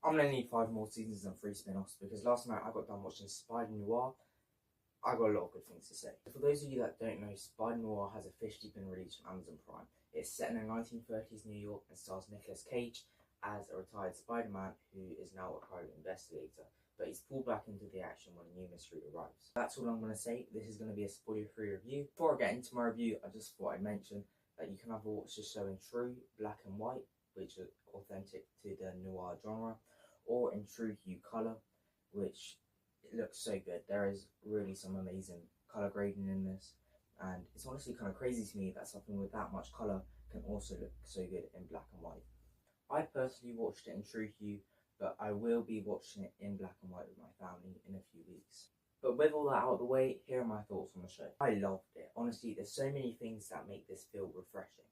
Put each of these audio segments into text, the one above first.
I'm going to need 5 more seasons and 3 spin-offs, because last night I got done watching Spider-noir. I got a lot of good things to say. For those of you that don't know, Spider-noir has officially been released on Amazon Prime. It's set in the 1930s New York and stars Nicolas Cage as a retired Spider-Man who is now a private investigator, but he's pulled back into the action when a new mystery arrives. That's all I'm going to say. This is going to be a spoiler-free review. Before I get into my review, I just thought I'd mention that you can either watch the show in true black and white, which is authentic to the noir genre, or in true hue colour, which it looks so good. There is really some amazing colour grading in this, and it's honestly kind of crazy to me that something with that much colour can also look so good in black and white. I personally watched it in true hue, but I will be watching it in black and white with my family in a few weeks. But with all that out of the way, here are my thoughts on the show. I loved it. Honestly, there's so many things that make this feel refreshing.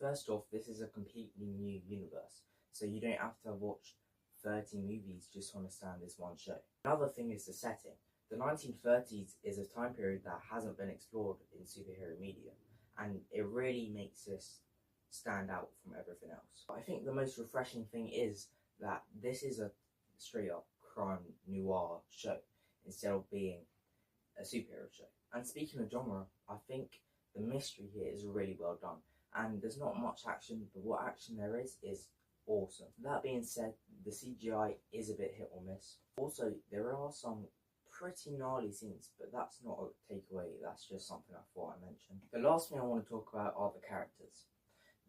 First off, this is a completely new universe, so you don't have to watch 30 movies just to understand this one show. Another thing is the setting. The 1930s is a time period that hasn't been explored in superhero media, and it really makes this stand out from everything else. But I think the most refreshing thing is that this is a straight up crime noir show instead of being a superhero show. And speaking of genre, I think the mystery here is really well done, and there's not much action, but what action there is awesome. That being said, the CGI is a bit hit or miss. Also, there are some pretty gnarly scenes, but that's not a takeaway, that's just something I thought I mentioned. The last thing I want to talk about are the characters.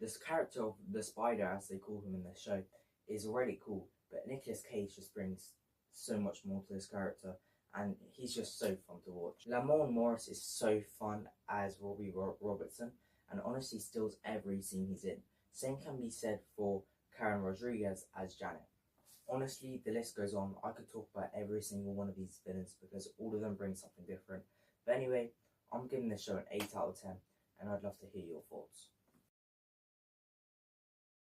This character of the Spider, as they call him in the show, is already cool, but Nicolas Cage just brings so much more to this character, and he's just so fun to watch. Lamorne Morris is so fun as Robbie Robertson, and honestly steals every scene he's in. Same can be said for Karen Rodriguez as Janet. Honestly, the list goes on. I could talk about every single one of these villains because all of them bring something different. But anyway, I'm giving this show an 8 out of 10, and I'd love to hear your thoughts.